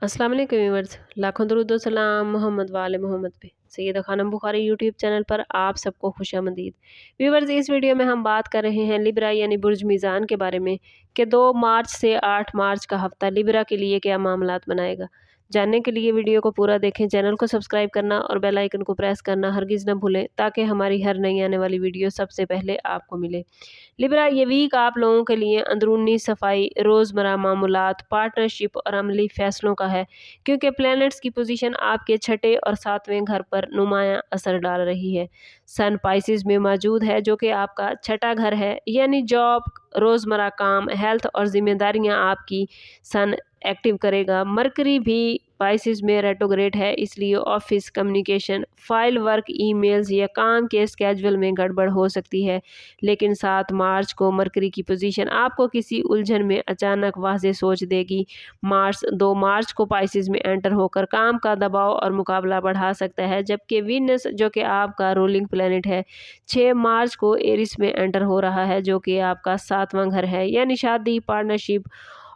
अस्सलाम वालेकुम व्यूअर्स, लाखों दरूद व सलाम मोहम्मद वाले मोहम्मद पे। सैयदा खानम बुखारी यूट्यूब चैनल पर आप सबको खुशामदीद। व्यूअर्स, इस वीडियो में हम बात कर रहे हैं लिब्रा यानी बुर्ज मीज़ान के बारे में कि 2 मार्च से 8 मार्च का हफ्ता लिब्रा के लिए क्या मामलात बनाएगा। जानने के लिए वीडियो को पूरा देखें, चैनल को सब्सक्राइब करना और बेल आइकन को प्रेस करना हरगिज़ न भूलें ताकि हमारी हर नई आने वाली वीडियो सबसे पहले आपको मिले। लिब्रा ये वीक आप लोगों के लिए अंदरूनी सफाई, रोज़मर्रा मामूलात, पार्टनरशिप और अमली फैसलों का है, क्योंकि प्लैनेट्स की पोजीशन आपके छठे और सातवें घर पर नुमायां असर डाल रही है। सन पाइसिस में मौजूद है, जो कि आपका छठा घर है, यानी जॉब, रोज़मर्रा काम, हेल्थ और जिम्मेदारियां आपकी सन एक्टिव करेगा। मरकरी भी पाइसिस में रेट्रोग्रेड है, इसलिए office communication, file work, emails या काम के स्केजुअल में गड़बड़ हो सकती है। लेकिन 7 मार्च को मरकरी की पोजीशन आपको किसी उलझन में अचानक वाज़ेह सोच देगी। मार्स 2 मार्च को पाइसिस में एंटर होकर काम का दबाव और मुकाबला बढ़ा सकता है, जबकि वीनस, जो कि आपका रूलिंग प्लैनेट है, 6 मार्च को एरिस में एंटर हो रहा है, जो कि आपका 7वां घर है, यानी शादी, पार्टनरशिप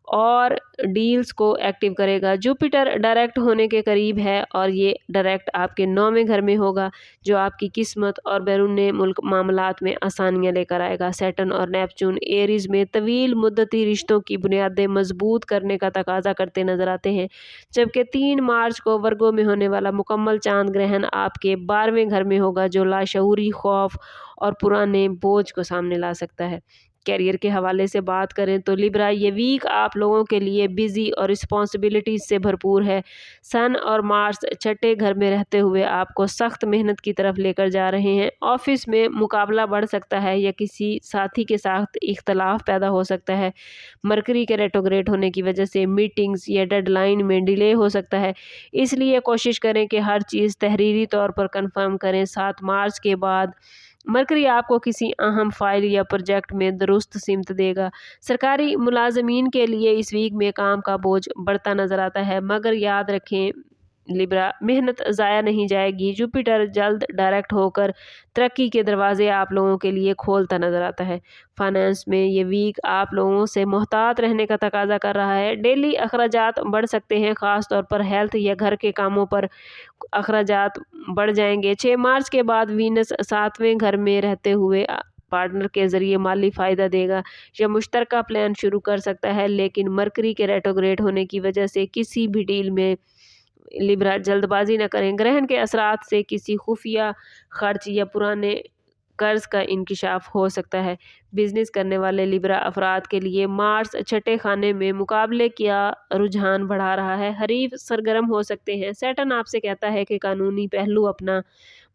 और डील्स को एक्टिव करेगा। जुपिटर डायरेक्ट होने के करीब है और ये डायरेक्ट आपके 9वें घर में होगा, जो आपकी किस्मत और बैरून मुल्क मामलात में आसानियां लेकर आएगा। सैटर्न और नेपच्यून एरीज में तवील मुद्दती रिश्तों की बुनियादें मजबूत करने का तकाजा करते नजर आते हैं, जबकि 3 मार्च को वर्गो में होने वाला मुकम्मल चांद ग्रहण आपके 12वें घर में होगा, जो लाशऊरी खौफ और पुराने बोझ को सामने ला सकता है। कैरियर के हवाले से बात करें तो लिब्रा ये वीक आप लोगों के लिए बिजी और रिस्पॉन्सिबिलिटीज से भरपूर है। सन और मार्स छठे घर में रहते हुए आपको सख्त मेहनत की तरफ लेकर जा रहे हैं। ऑफिस में मुकाबला बढ़ सकता है या किसी साथी के साथ इख्तलाफ पैदा हो सकता है। मरकरी के रेट्रोग्रेड होने की वजह से मीटिंग्स या डेडलाइन में डिले हो सकता है, इसलिए कोशिश करें कि हर चीज़ तहरीरी तौर पर कंफर्म करें। 7 मार्च के बाद मरकरी आपको किसी अहम फाइल या प्रोजेक्ट में दुरुस्त सिमत देगा। सरकारी मुलाजमीन के लिए इस वीक में काम का बोझ बढ़ता नजर आता है, मगर याद रखें लिब्रा, मेहनत ज़ाया नहीं जाएगी। जुपिटर जल्द डायरेक्ट होकर तरक्की के दरवाजे आप लोगों के लिए खोलता नजर आता है। फाइनेंस में ये वीक आप लोगों से मोहतात रहने का तकाजा कर रहा है। डेली अखराजात बढ़ सकते हैं, ख़ास तौर पर हेल्थ या घर के कामों पर अखराजात बढ़ जाएंगे। 6 मार्च के बाद वीनस 7वें घर में रहते हुए पार्टनर के जरिए माली फ़ायदा देगा या मुश्तरका प्लान शुरू कर सकता है, लेकिन मरकरी के रेट्रोग्रेड होने की वजह से किसी भी डील में लिब्रा जल्दबाजी न करें। ग्रहण के असरात से किसी खुफिया खर्च या पुराने कर्ज का इंकिशाफ हो सकता है। बिजनेस करने वाले लिब्रा अफराद के लिए मार्स छठे खाने में मुकाबले का रुझान बढ़ा रहा है। हरीफ सरगर्म हो सकते हैं। सैटर्न आपसे कहता है कि कानूनी पहलू अपना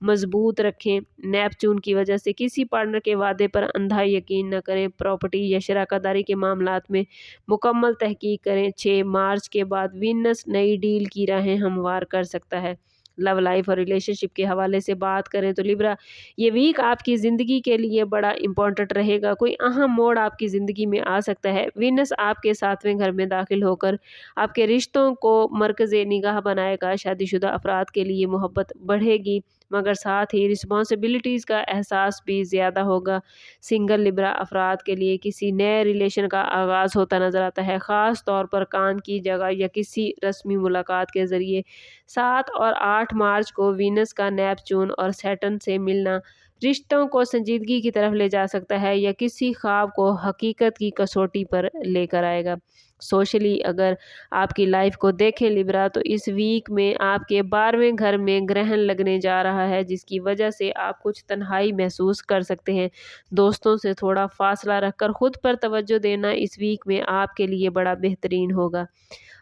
मजबूत रखें। नेपच्यून की वजह से किसी पार्टनर के वादे पर अंधा यकीन न करें। प्रॉपर्टी या शराकदारी के मामलात में मुकम्मल तहकीक करें। 6 मार्च के बाद वीनस नई डील की राहें हमवार कर सकता है। लव लाइफ और रिलेशनशिप के हवाले से बात करें तो लिब्रा, ये वीक आपकी ज़िंदगी के लिए बड़ा इम्पोर्टेंट रहेगा। कोई अहम मोड़ आपकी ज़िंदगी में आ सकता है। वीनस आपके 7वें घर में दाखिल होकर आपके रिश्तों को मरकज़े निगाह बनाएगा। शादीशुदा अफराद के लिए मोहब्बत बढ़ेगी, मगर साथ ही रिस्पॉन्सिबिलिटीज़ का एहसास भी ज़्यादा होगा। सिंगल लिब्रा अफराद के लिए किसी नए रिलेशन का आगाज़ होता नज़र आता है, ख़ास तौर पर काम की जगह या किसी रस्मी मुलाकात के ज़रिए। 7 और 8 मार्च को वीनस का नेपच्यून और सैटर्न से मिलना रिश्तों को संजीदगी की तरफ ले जा सकता है या किसी ख्वाब को हकीकत की कसौटी पर लेकर आएगा। सोशली अगर आपकी लाइफ को देखें लिब्रा, तो इस वीक में आपके 12वें घर में ग्रहण लगने जा रहा है, जिसकी वजह से आप कुछ तन्हाई महसूस कर सकते हैं। दोस्तों से थोड़ा फासला रखकर खुद पर तवज्जो देना इस वीक में आपके लिए बड़ा बेहतरीन होगा।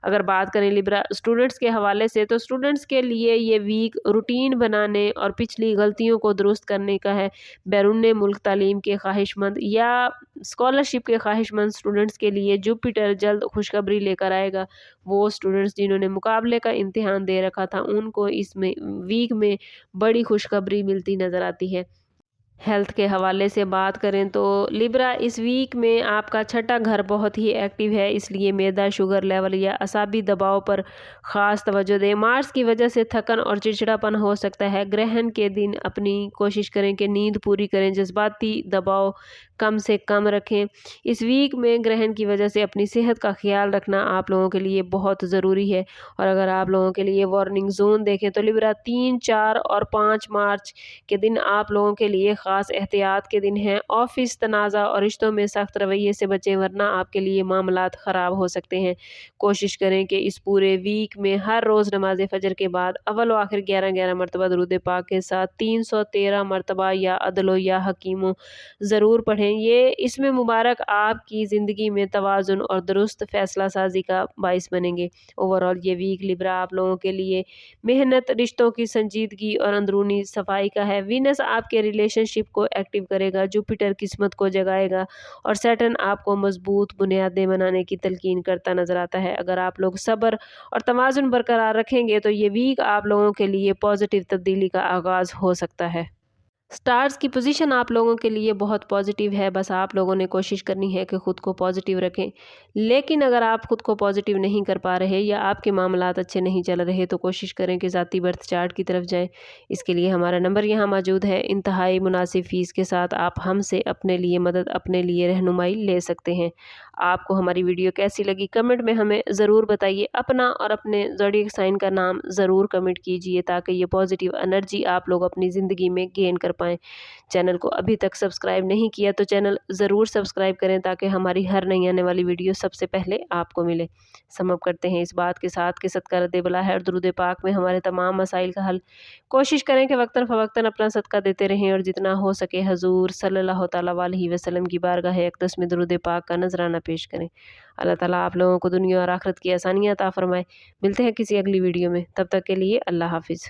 अगर बात करें लिब्रा स्टूडेंट्स के हवाले से, तो स्टूडेंट्स के लिए ये वीक रूटीन बनाने और पिछली गलतियों को दुरुस्त करने का है। बैरून मुल्क तालीम के ख्वाहिशमंद या स्कॉलरशिप के ख्वाहिशमंद स्टूडेंट्स के लिए जुपिटर जल्द खुशखबरी लेकर आएगा। वो स्टूडेंट्स जिन्होंने मुकाबले का इम्तिहान दे रखा था, उनको इसमें वीक में बड़ी खुशखबरी मिलती नज़र आती है। हेल्थ के हवाले से बात करें तो लिब्रा इस वीक में आपका छठा घर बहुत ही एक्टिव है, इसलिए मैदा, शुगर लेवल या असाबी दबाव पर ख़ास तवज्जो दें। मार्स की वजह से थकन और चिड़चिड़ापन हो सकता है। ग्रहण के दिन अपनी कोशिश करें कि नींद पूरी करें, जज्बाती दबाव कम से कम रखें। इस वीक में ग्रहण की वजह से अपनी सेहत का ख्याल रखना आप लोगों के लिए बहुत ज़रूरी है। और अगर आप लोगों के लिए वार्निंग जोन देखें तो लिब्रा 3, 4 और 5 मार्च के दिन आप लोगों के लिए ख़ास एहतियात के दिन हैं। ऑफिस तनाज़ा और रिश्तों में सख्त रवैये से बचें, वरना आपके लिए मामलात ख़राब हो सकते हैं। कोशिश करें कि इस पूरे वीक में हर रोज़ नमाज फ़जर के बाद अव्वल व आखिर 11-11 मरतबा दरूद पाक के साथ 313 मरतबा या अदलो या हकीमों ज़रूर पढ़ें। ये इसमें मुबारक आपकी ज़िंदगी में तवाज़ुन और दुरुस्त फ़ैसला साजी का बाइस बनेंगे। ओवरऑल ये वीक लिब्रा आप लोगों के लिए मेहनत, रिश्तों की संजीदगी और अंदरूनी सफाई का है। वीनस आपके रिलेशनशिप को एक्टिव करेगा, जुपिटर किस्मत को जगाएगा और सैटर्न आपको मजबूत बुनियादें बनाने की तलकीन करता नजर आता है। अगर आप लोग सब्र और तवाज़ुन बरकरार रखेंगे तो ये वीक आप लोगों के लिए पॉजिटिव तब्दीली का आगाज़ हो सकता है। स्टार्स की पोजीशन आप लोगों के लिए बहुत पॉजिटिव है, बस आप लोगों ने कोशिश करनी है कि ख़ुद को पॉजिटिव रखें। लेकिन अगर आप ख़ुद को पॉजिटिव नहीं कर पा रहे या आपके मामलात अच्छे नहीं चल रहे तो कोशिश करें कि ज़ाती बर्थ चार्ट की तरफ जाएं। इसके लिए हमारा नंबर यहाँ मौजूद है। इंतहाई मुनासिब फ़ीस के साथ आप हमसे अपने लिए मदद, अपने लिए रहनुमाई ले सकते हैं। आपको हमारी वीडियो कैसी लगी कमेंट में हमें ज़रूर बताइए। अपना और अपने ज़ोडिएक साइन का नाम ज़रूर कमेंट कीजिए ताकि ये पॉजिटिव एनर्जी आप लोग अपनी ज़िंदगी में गेन कर पाएँ। चैनल को अभी तक सब्सक्राइब नहीं किया तो चैनल ज़रूर सब्सक्राइब करें ताकि हमारी हर नई आने वाली वीडियो सबसे पहले आपको मिले। समअप करते हैं इस बात के साथ कि सदका रद्द बला है और दुरूद पाक में हमारे तमाम मसाइल का हल। कोशिश करें कि वक्तन फ़वक्तन अपना सदका देते रहें और जितना हो सके हजूर सल्लल्लाहु तआला अलैहि वसल्लम की बारगाह अक़दस में दुरूद पाक का नजराना पेश करें। अल्लाह ताला आप लोगों को दुनिया और आखिरत की आसानियाँ अता फरमाए। मिलते हैं किसी अगली वीडियो में, तब तक के लिए अल्लाह हाफिज़।